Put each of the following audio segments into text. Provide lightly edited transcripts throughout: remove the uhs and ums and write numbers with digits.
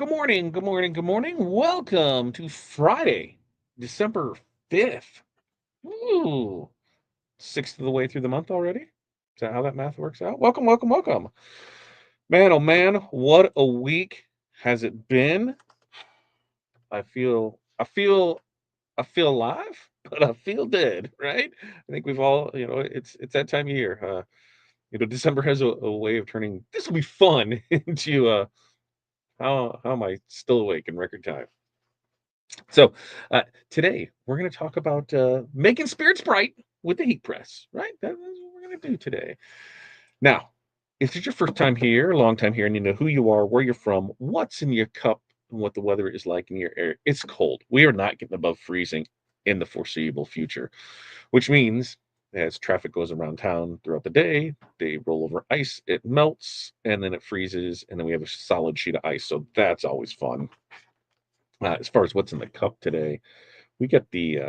Good morning, good morning, good morning. Welcome to Friday, December 5th. Ooh, sixth of the way through the month already. Is that how that math works out? Welcome, welcome, welcome. Man, oh man, what a week has it been? I feel alive, but I feel dead, right? I think we've all, it's that time of year. December has a way of turning this will be fun into how am I still awake in record time? So, today we're going to talk about making spirits bright with the heat press, right? That's what we're going to do today. Now, if it's your first time here, a long time here, and you know who you are, where you're from, what's in your cup, and what the weather is like in your area, it's cold. We are not getting above freezing in the foreseeable future, which means as traffic goes around town throughout the day, they roll over ice, it melts, and then it freezes, and then we have a solid sheet of ice. So that's always fun. As far as what's in the cup today, we got the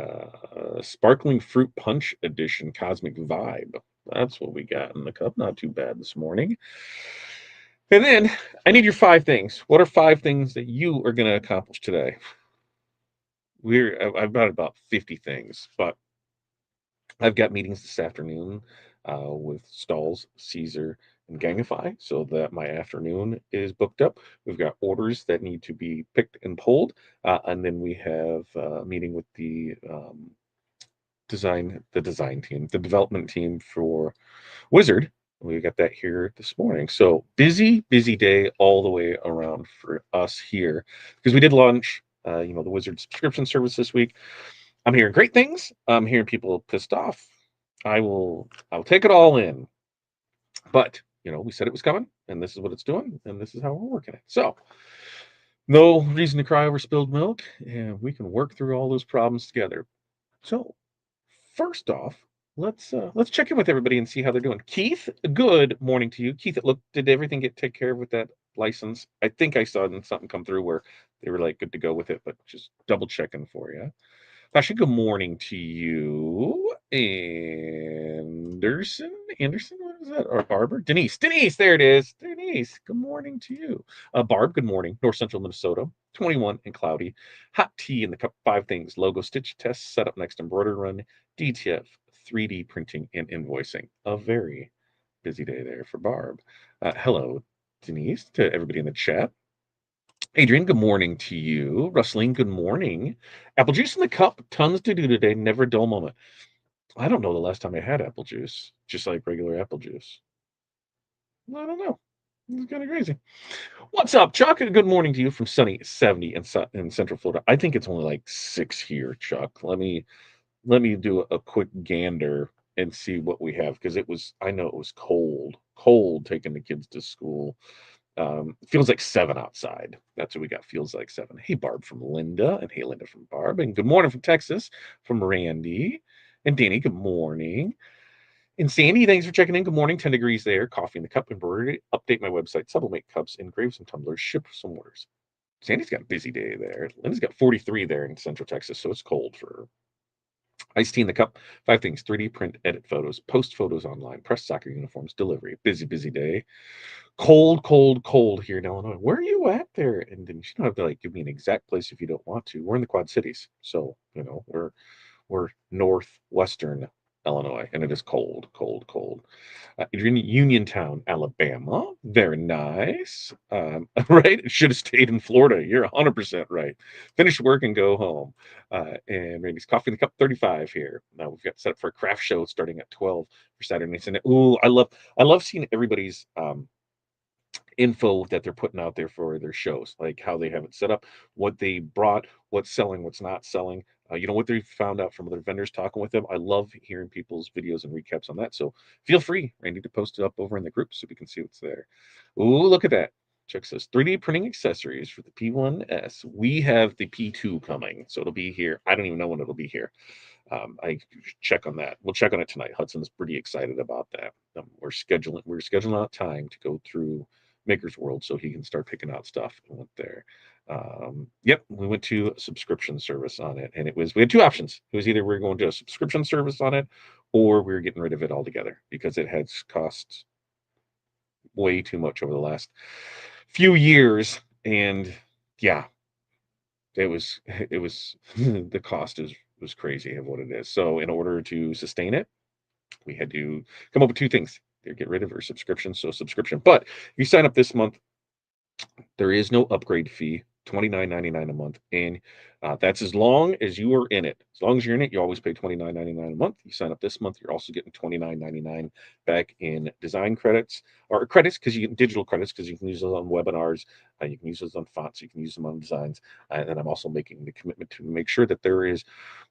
sparkling fruit punch edition cosmic vibe. That's what we got in the cup. Not too bad this morning. And then I need your five things. What are five things that you are going to accomplish today? I've got about 50 things, but I've got meetings this afternoon with Stalls, Caesar, and Gangify, so that my afternoon is booked up. We've got orders that need to be picked and pulled, and then we have a meeting with the design team, the development team for Wizard. We got that here this morning. So busy, busy day all the way around for us here because we did launch, the Wizard subscription service this week. I'm hearing great things. I'm hearing people pissed off. I'll take it all in. But we said it was coming, and this is what it's doing, and this is how we're working it. So no reason to cry over spilled milk, and we can work through all those problems together. So first off, let's check in with everybody and see how they're doing. Keith, good morning to you. Keith, look, did everything get taken care of with that license? I think I saw something come through where they were like good to go with it, but just double checking for you. Tasha, good morning to you. Anderson, what is that? Or Barber? Denise, there it is. Denise, good morning to you. Barb, good morning. North Central Minnesota, 21 and cloudy. Hot tea in the cup, five things. Logo stitch test, set up next embroidery run, DTF, 3D printing, and invoicing. A very busy day there for Barb. Hello, Denise, to everybody in the chat. Adrian, good morning to you. Rustling, good morning. Apple juice in the cup, tons to do today, never a dull moment. I don't know the last time I had apple juice, just like regular apple juice. I don't know. It's kind of crazy. What's up, Chuck? Good morning to you from sunny 70 in Central Florida. I think it's only like 6 here, Chuck. Let me do a quick gander and see what we have because I know it was cold taking the kids to school. Feels like 7 outside. That's what we got. Feels like 7. Hey, Barb from Linda, and hey, Linda from Barb, and good morning from Texas from Randy and Danny. Good morning. And Sandy, thanks for checking in. Good morning. 10 degrees there. Coffee in the cup. Embroidery. Update my website. Sublimate cups. Engrave some tumblers. Ship some orders. Sandy's got a busy day there. Linda's got 43 there in Central Texas, so it's cold for her. Iced tea in the cup. Five things: 3D print, edit photos, post photos online, press soccer uniforms, delivery. Busy, busy day. Cold, cold, cold here in Illinois. Where are you at there? And then you don't have to like give me an exact place if you don't want to. We're in the Quad Cities, so we're northwestern Illinois, and it is cold, cold, cold. Uniontown, Alabama. Very nice. Right? Should have stayed in Florida. You're 100% right. Finish work and go home. And Randy's coffee in the cup 35 here. Now we've got set up for a craft show starting at 12 for Saturday nights. And ooh, I love seeing everybody's info that they're putting out there for their shows, like how they have it set up, what they brought, what's selling, what's not selling. What they found out from other vendors talking with them. I love hearing people's videos and recaps on that. So feel free, Randy, to post it up over in the group so we can see what's there. Ooh, look at that. Chuck says 3D printing accessories for the P1S. We have the P2 coming, so it'll be here. I don't even know when it'll be here. I check on that. We'll check on it tonight. Hudson's pretty excited about that. We're scheduling out time to go through Maker's World so he can start picking out stuff and went there. Yep, we went to a subscription service on it, and we had two options. It was either we are going to a subscription service on it, or we were getting rid of it altogether because it has cost way too much over the last few years, and Yeah, it was it was the cost is was crazy of what it is. So in order to sustain it, we had to come up with 2 things. Either get rid of our subscription, so subscription. But if you sign up this month, there is no upgrade fee, 29.99 a month, and, that's as long as you are in it. As long as you're in it, you always pay 29.99 a month. You sign up this month, you're also getting 29.99 back in design credits or credits because you get digital credits because you can use those on webinars, you can use those on fonts, you can use them on designs, and I'm also making the commitment to make sure that there is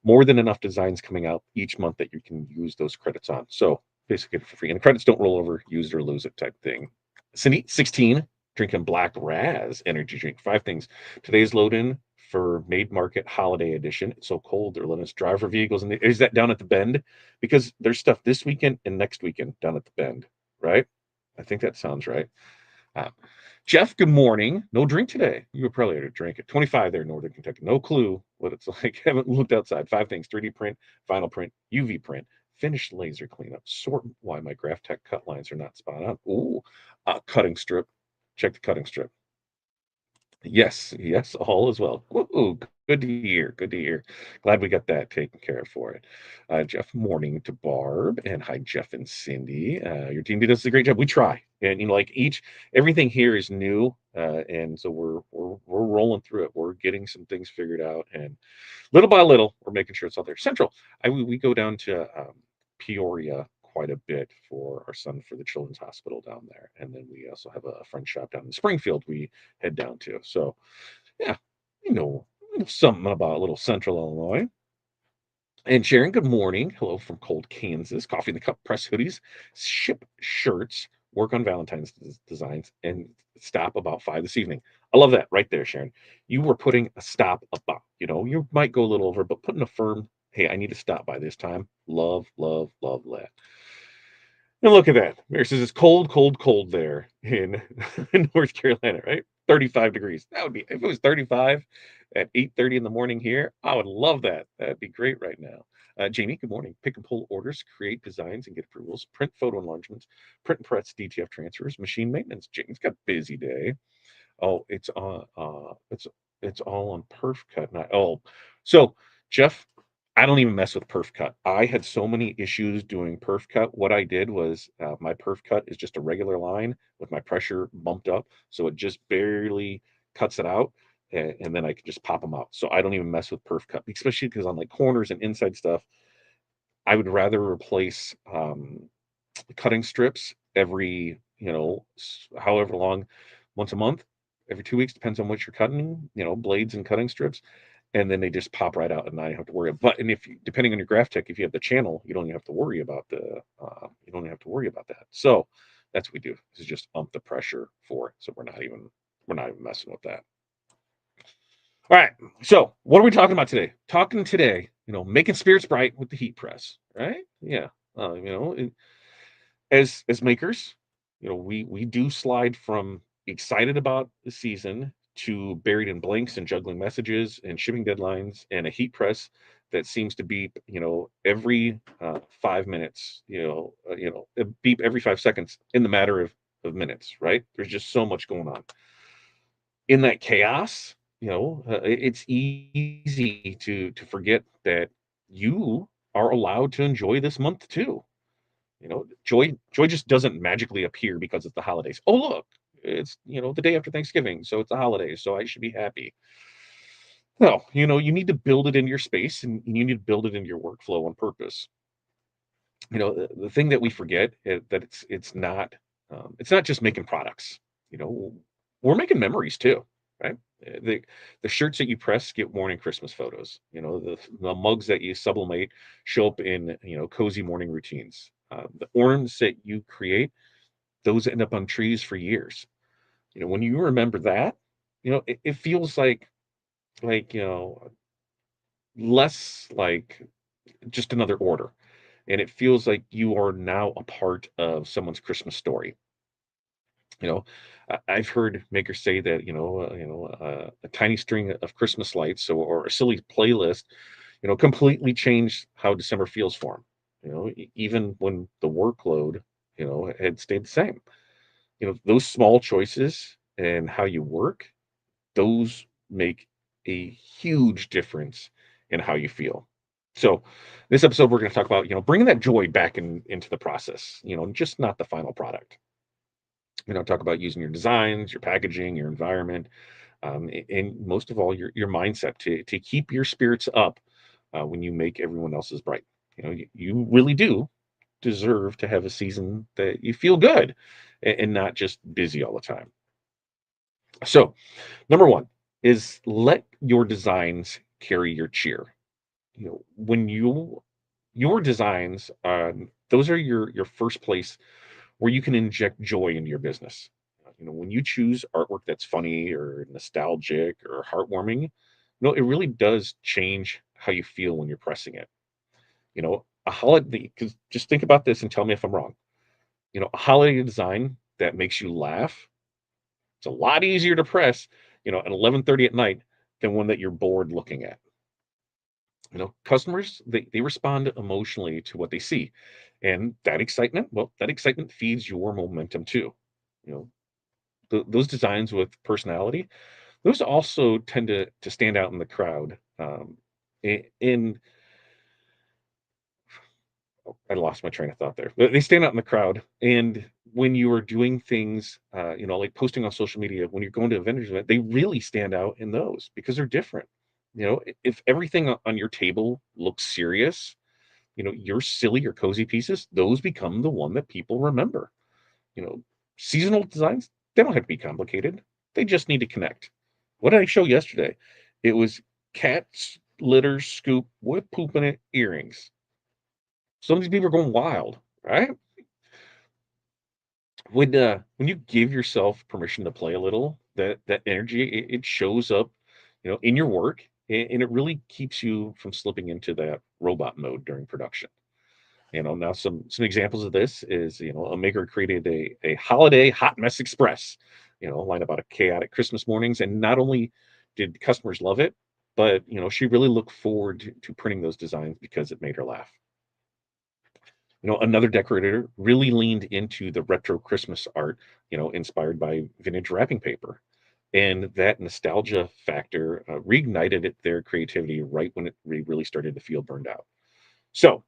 more than enough designs coming out each month that you can use those credits on. So, basically for free, and the credits don't roll over, use it or lose it type thing. Cindy, 16, drinking Black Raz energy drink. 5 things. Today's load in for Maid Market Holiday Edition. It's so cold, they're letting us drive our vehicles. And is that down at the Bend? Because there's stuff this weekend and next weekend down at the Bend, right? I think that sounds right. Uh, Jeff, good morning. No drink today. You were probably to drink at 25 there in Northern Kentucky. No clue what it's like. Haven't looked outside. 5 things: 3D print, vinyl print, UV print, finished laser cleanup, sort why my Graph Tech cut lines are not spot on. Ooh, cutting strip. Check the cutting strip. Yes, yes, all is well. Woo, good to hear, good to hear. Glad we got that taken care of for it. Jeff, morning to Barb, and hi, Jeff and Cindy. Your team does a great job. We try, and like everything here is new, and so we're rolling through it. We're getting some things figured out, and little by little, we're making sure it's all there. Central, we go down to Peoria quite a bit for our son for the Children's Hospital down there, and then we also have a friend shop down in Springfield we head down to. So yeah, you know something about little Central Illinois. And Sharon, good morning. Hello from cold Kansas. Coffee in the cup, press hoodies, ship shirts, work on Valentine's designs, and stop about 5 this evening. I love that right there, Sharon. You were putting a stop about, you might go a little over, but putting a firm, hey, I need to stop by this time. Love, love, love that. And look at that. Mary says it's cold, cold, cold there in, in North Carolina, right? 35 degrees. That would be if it was 35 at 8:30 in the morning here. I would love that. That'd be great right now. Jamie, good morning. Pick and pull orders, create designs and get approvals, print photo enlargements, print and press DTF transfers, machine maintenance. Jamie's got a busy day. Oh, it's all on perf cut. Not so Jeff, I don't even mess with perf cut. I had so many issues doing perf cut. What I did was my perf cut is just a regular line with my pressure bumped up, so it just barely cuts it out, and then I can just pop them out. So I don't even mess with perf cut, especially because on like corners and inside stuff, I would rather replace cutting strips every, however long, once a month, every 2 weeks, depends on what you're cutting, blades and cutting strips. And then they just pop right out and now you have to worry. But, and if you, depending on your graph tech, if you have the channel, you don't even have to worry about you don't even have to worry about that. So that's what we do is just ump the pressure for it. So we're not even messing with that. All right. So what are we talking about today? Talking today, making spirits bright with the heat press, right? Yeah. As makers, we do slide from excited about the season to buried in blanks and juggling messages and shipping deadlines and a heat press that seems to beep, every 5 minutes, beep every 5 seconds in the matter of minutes, right? There's just so much going on in that chaos. It's easy to forget that you are allowed to enjoy this month too. Joy just doesn't magically appear because it's the holidays. Oh, look, it's the day after Thanksgiving, so it's the holidays, so I should be happy. No, you need to build it in your space, and you need to build it into your workflow on purpose. The thing that we forget is that it's not just making products. You know, we're making memories too, right? The shirts that you press get worn in Christmas photos. The mugs that you sublimate show up in cozy morning routines. The ornaments that you create, those end up on trees for years. When you remember that, it feels like less like just another order, and it feels like you are now a part of someone's Christmas story. You know, I've heard makers say that a tiny string of Christmas lights or a silly playlist, completely changed how December feels for them. Even when the workload, had stayed the same. Those small choices and how you work, those make a huge difference in how you feel. So, this episode we're going to talk about, bringing that joy back into the process, just not the final product. Talk about using your designs, your packaging, your environment, and most of all, your mindset to keep your spirits up when you make everyone else's bright. You really do deserve to have a season that you feel good and not just busy all the time. So, number one is let your designs carry your cheer. When your designs, those are your first place where you can inject joy into your business. When you choose artwork that's funny or nostalgic or heartwarming, it really does change how you feel when you're pressing it. A holiday, because just think about this and tell me if I'm wrong. A holiday design that makes you laugh, it's a lot easier to press, at 11:30 at night than one that you're bored looking at. Customers, they respond emotionally to what they see. And that excitement, well, that excitement feeds your momentum too. You know, those designs with personality, those also tend to stand out in the crowd. In I lost my train of thought there. They stand out in the crowd, and when you are doing things, like posting on social media, when you're going to a vendor's event, they really stand out in those because they're different. If everything on your table looks serious, your silly or cozy pieces, those become the one that people remember. You know, seasonal designs, they don't have to be complicated. They just need to connect. What did I show yesterday? It was cat's litter scoop with poop in it earrings. Some of these people are going wild, right? When you give yourself permission to play a little, that energy, it shows up, in your work, and it really keeps you from slipping into that robot mode during production. Now some examples of this is, a maker created a holiday hot mess express, a line about a chaotic Christmas mornings, and not only did customers love it, but she really looked forward to printing those designs because it made her laugh. Another decorator really leaned into the retro Christmas art, inspired by vintage wrapping paper. And that nostalgia factor reignited their creativity right when it really started to feel burned out. So,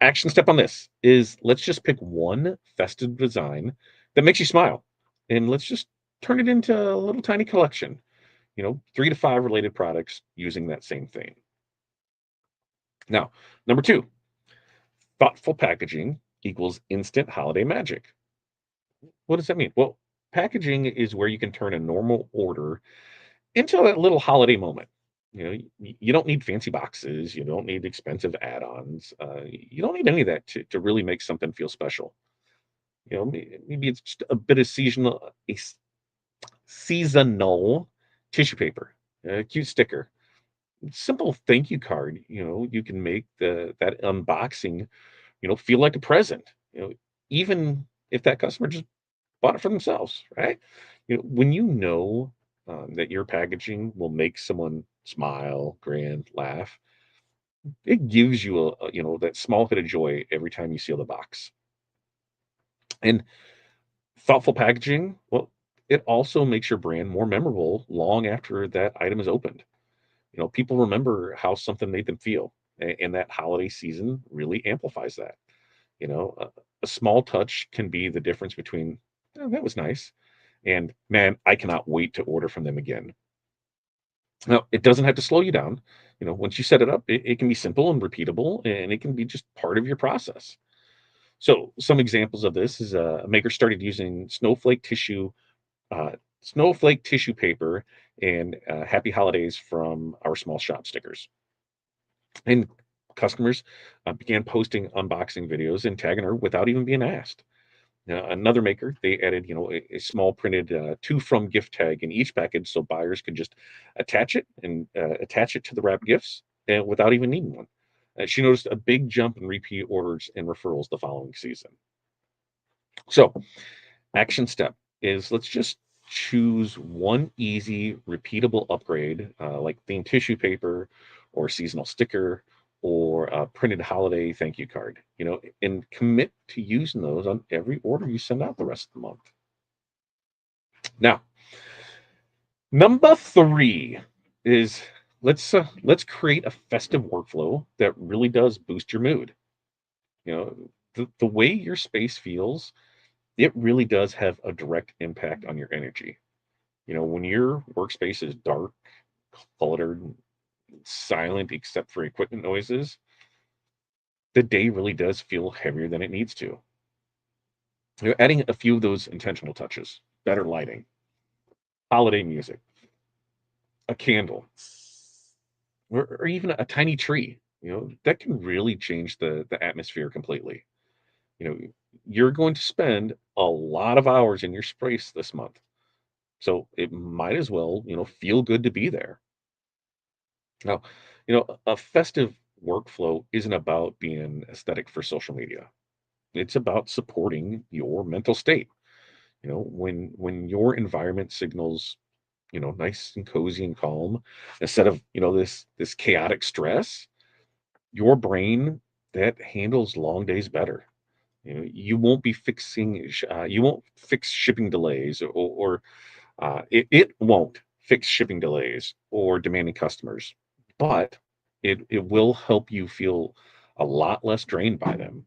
action step on this is let's just pick one festive design that makes you smile. And let's just turn it into a little tiny collection, 3 to 5 related products using that same theme. Now, number two, thoughtful packaging equals instant holiday magic. What does that mean? Well, packaging is where you can turn a normal order into a little holiday moment. You don't need fancy boxes. You don't need expensive add-ons. You don't need any of that to really make something feel special. Maybe it's just a bit of seasonal tissue paper, a cute sticker, simple thank you card. You can make that unboxing, feel like a present. Even if that customer just bought it for themselves, right? When that your packaging will make someone smile, grin, laugh, it gives you that small bit of joy every time you seal the box. And thoughtful packaging, well, it also makes your brand more memorable long after that item is opened. People remember how something made them feel, and that holiday season really amplifies that. A small touch can be the difference between, "Oh, that was nice," and, "Man, I cannot wait to order from them again." Now, it doesn't have to slow you down. Once you set it up, it can be simple and repeatable, and it can be just part of your process. So, some examples of this is a maker started using snowflake tissue paper and happy holidays from our small shop stickers. And customers began posting unboxing videos and tagging her without even being asked. Another maker, they added, a small printed to from gift tag in each package so buyers could just attach it to the wrapped gifts without even needing one. She noticed a big jump in repeat orders and referrals the following season. So, action step is let's just choose one easy, repeatable upgrade, like themed tissue paper or seasonal sticker or a printed holiday thank you card, and commit to using those on every order you send out the rest of the month. Now, number three. is let's create a festive workflow that really does boost your mood. You know, the way your space feels, it really does have a direct impact on your energy. When your workspace is dark, cluttered, silent except for equipment noises, the day really does feel heavier than it needs to. Adding a few of those intentional touches, better lighting, holiday music, a candle, or even a tiny tree, that can really change the atmosphere completely. You know, you're going to spend a lot of hours in your space this month. So it might as well, feel good to be there. Now, a festive workflow isn't about being aesthetic for social media. It's about supporting your mental state. When your environment signals, nice and cozy and calm instead of, this chaotic stress, your brain that handles long days better. You won't fix shipping delays or it won't fix shipping delays or demanding customers, but it will help you feel a lot less drained by them.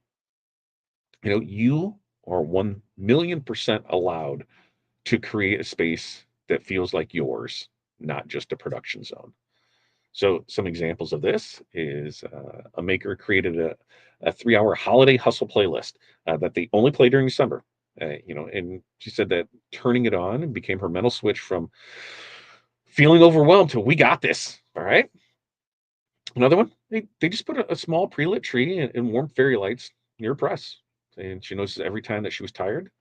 You are 1,000,000% allowed to create a space that feels like yours, not just a production zone. So some examples of this is a maker created a 3-hour holiday hustle playlist that they only play during December. And she said that turning it on became her mental switch from feeling overwhelmed to we got this. All right. Another one, they just put a small pre-lit tree and warm fairy lights near a press. And she noticed every time that she was tired,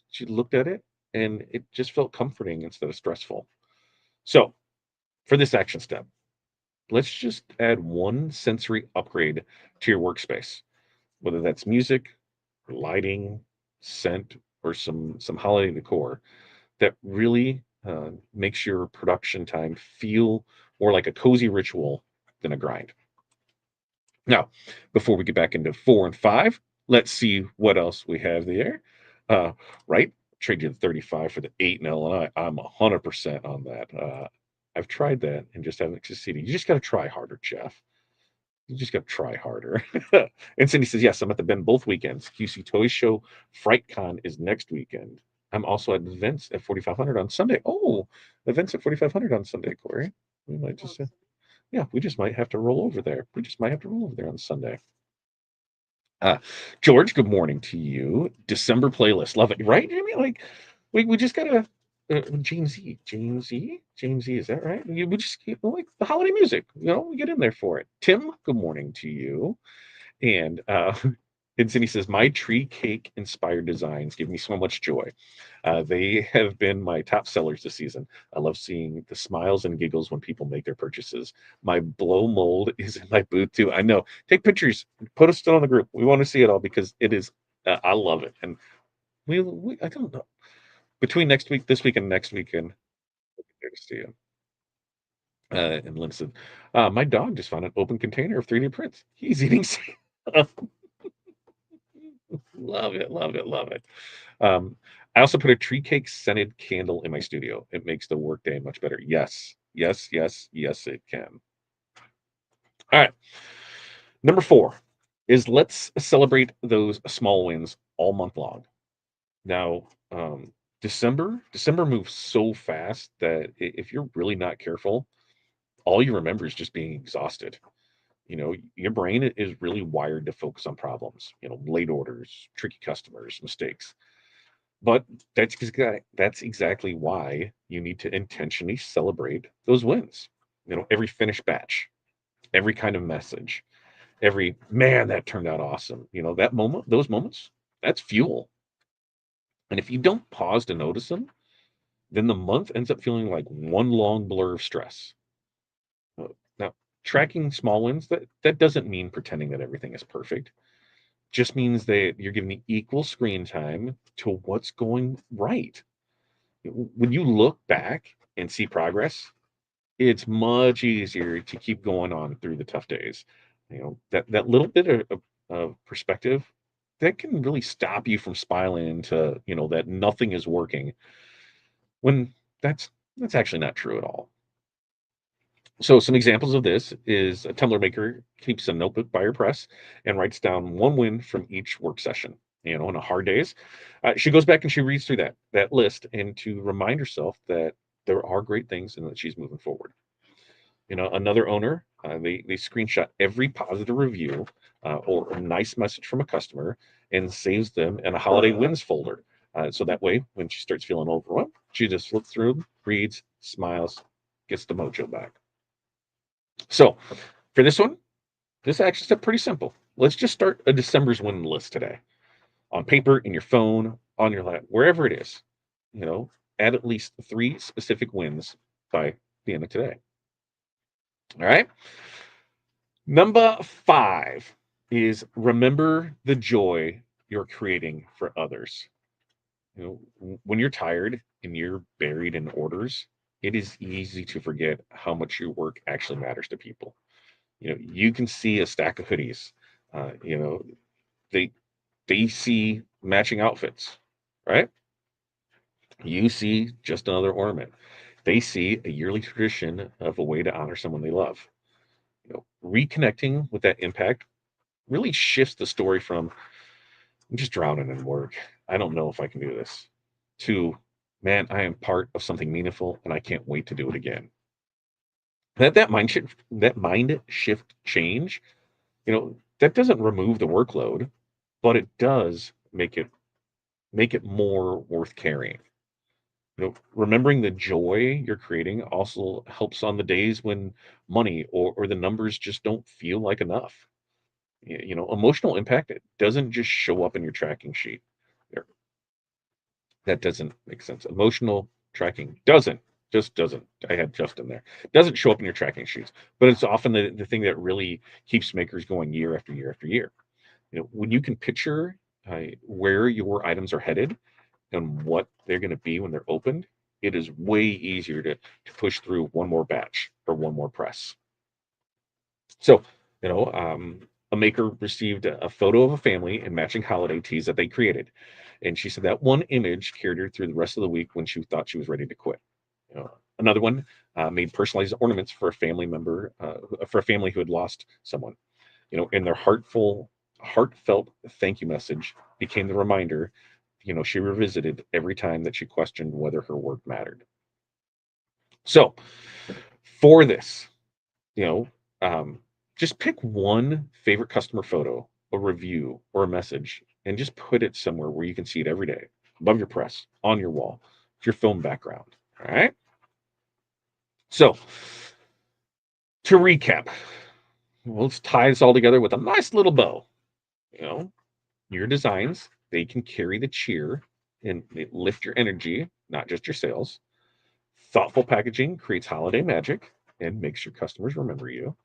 she looked at it and it just felt comforting instead of stressful. So for this action step, let's just add one sensory upgrade to your workspace, whether that's music, or lighting, scent, or some holiday decor that really makes your production time feel more like a cozy ritual than a grind. Now, before we get back into 4 and 5, let's see what else we have there. Uh, right, trade you the 35 for the 8 in Illinois. I'm 100% on that. I've tried that and just haven't succeeded. You just got to try harder, Jeff. You just got to try harder. And Cindy says, yes, I'm at the Bend both weekends. QC Toy Show FrightCon is next weekend. I'm also at events at 4,500 on Sunday. Oh, events at 4,500 on Sunday, Corey. We might just, yeah, we just might have to roll over there. We just might have to roll over there on Sunday. Uh, George, good morning to you. December playlist. Love it. Right? I mean, like, we just gotta James E, is that right? We just like the holiday music, we get in there for it. Tim, good morning to you. And and Cindy says, my tree cake inspired designs give me so much joy. They have been my top sellers this season. I love seeing the smiles and giggles when people make their purchases. My blow mold is in my booth too. I know. Take pictures, put us on the group. We want to see it all because it is. I love it, and we I don't know between this week and next weekend, we'll get there to see it. And Lynn said, my dog just found an open container of 3D prints. He's eating. Love it, love it, love it. I also put a tree cake scented candle in my studio. It makes the workday much better. Yes, yes, yes, yes, it can. All right. Number 4 is let's celebrate those small wins all month long. Now, December moves so fast that if you're really not careful, all you remember is just being exhausted. Your brain is really wired to focus on problems, late orders, tricky customers, mistakes. But that's exactly why you need to intentionally celebrate those wins. Every finished batch, every kind of message, every man that turned out awesome. Those moments, that's fuel. And if you don't pause to notice them, then the month ends up feeling like one long blur of stress. Now, tracking small wins, that doesn't mean pretending that everything is perfect. Just means that you're giving equal screen time to what's going right. When you look back and see progress, it's much easier to keep going on through the tough days. That little bit of perspective that can really stop you from spiraling into, that nothing is working when that's actually not true at all. So some examples of this is a tumbler maker keeps a notebook by her press and writes down one win from each work session. On a hard days, she goes back and she reads through that list and to remind herself that there are great things and that she's moving forward. Another owner, they screenshot every positive review or a nice message from a customer and saves them in a holiday wins folder. So that way, when she starts feeling overwhelmed, she just flips through, reads, smiles, gets the mojo back. So for this one, this action step pretty simple. Let's just start a December's win list today on paper, in your phone, on your lap, wherever it is. You know, add at least 3 specific wins by the end of today. All right. Number 5 is remember the joy you're creating for others. When you're tired and you're buried in orders, it is easy to forget how much your work actually matters to people. You can see a stack of hoodies. Uh, you know, they they see matching outfits, right? You see just another ornament. They see a yearly tradition of a way to honor someone they love. Reconnecting with that impact really shifts the story from I'm just drowning in work. I don't know if I can do this to man, I am part of something meaningful and I can't wait to do it again. That mind shift change, that doesn't remove the workload, but it does make it more worth carrying. Remembering the joy you're creating also helps on the days when money or the numbers just don't feel like enough. Emotional impact, it doesn't just show up in your tracking sheet. There, that doesn't make sense. Emotional tracking just doesn't. I had just in there. Doesn't show up in your tracking sheets, but it's often the thing that really keeps makers going year after year after year. When you can picture where your items are headed and what they're going to be when they're opened, it is way easier to push through one more batch or one more press. So, a maker received a photo of a family and matching holiday tees that they created. And she said that one image carried her through the rest of the week when she thought she was ready to quit. Another one made personalized ornaments for a family member, for a family who had lost someone. And their heartfelt thank you message became the reminder, she revisited every time that she questioned whether her work mattered. So for this, you know, um, just pick one favorite customer photo, a review, or a message, and just put it somewhere where you can see it every day, above your press, on your wall, your phone background. All right. So to recap, well, let's tie this all together with a nice little bow. You know, your designs, they can carry the cheer and they lift your energy, not just your sales. Thoughtful packaging creates holiday magic and makes your customers remember you.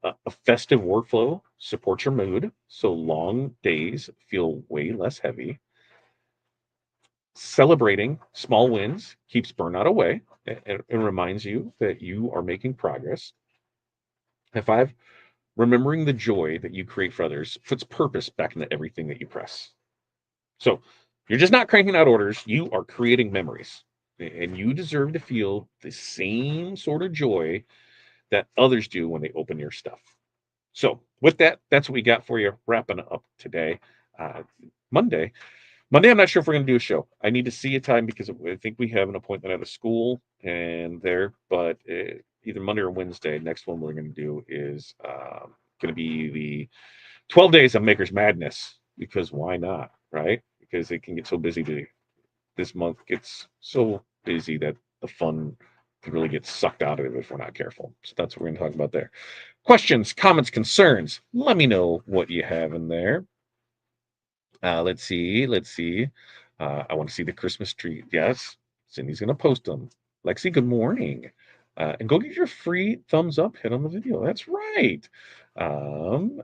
A festive workflow supports your mood, so long days feel way less heavy. Celebrating small wins keeps burnout away and reminds you that you are making progress. And 5, remembering the joy that you create for others puts purpose back into everything that you press. So you're just not cranking out orders, you are creating memories. And you deserve to feel the same sort of joy that others do when they open your stuff. So with that, that's what we got for you wrapping up today. Uh, Monday. Monday, I'm not sure if we're going to do a show. I need to see a time because I think we have an appointment at a school and there, but either Monday or Wednesday. Next one we're going to do is going to be the 12 days of Maker's Madness because why not, right? Because it can get so busy. This month gets so busy that the fun can really get sucked out of it if we're not careful. So that's what we're going to talk about there. Questions, comments, concerns. Let me know what you have in there. Let's see. Let's see. I want to see the Christmas tree. Yes, Cindy's going to post them. Lexi, good morning. And go get your free thumbs up hit on the video. That's right.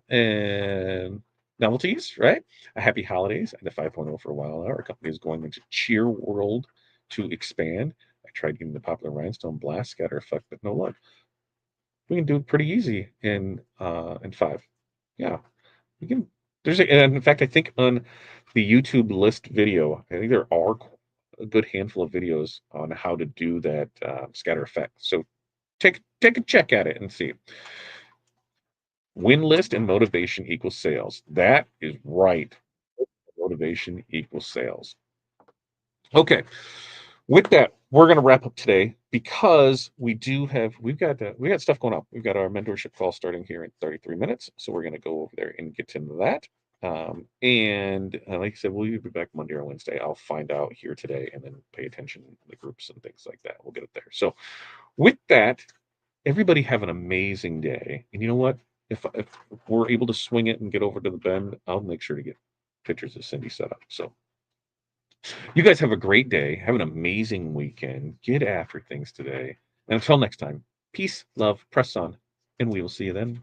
And novelties, right? A happy holidays. I had a 5.0 for a while now. Our company is going into cheer world to expand. I tried getting the popular rhinestone blast scatter effect, but no luck. We can do it pretty easy in 5. Yeah, we can. And in fact, I think on the YouTube list video, I think there are a good handful of videos on how to do that scatter effect. So take a check at it and see. Win list and motivation equals sales. That is right. Motivation equals sales. Okay. With that, we're going to wrap up today because we've got stuff going on. We've got our mentorship call starting here in 33 minutes, so we're going to go over there and get into that. And like I said, we'll be back Monday or Wednesday. I'll find out here today and then pay attention to the groups and things like that. We'll get it there. So with that, everybody have an amazing day. And you know what? If we're able to swing it and get over to the bend, I'll make sure to get pictures of Cindy set up. So you guys have a great day. Have an amazing weekend. Get after things today. And until next time, peace, love, press on, and we will see you then.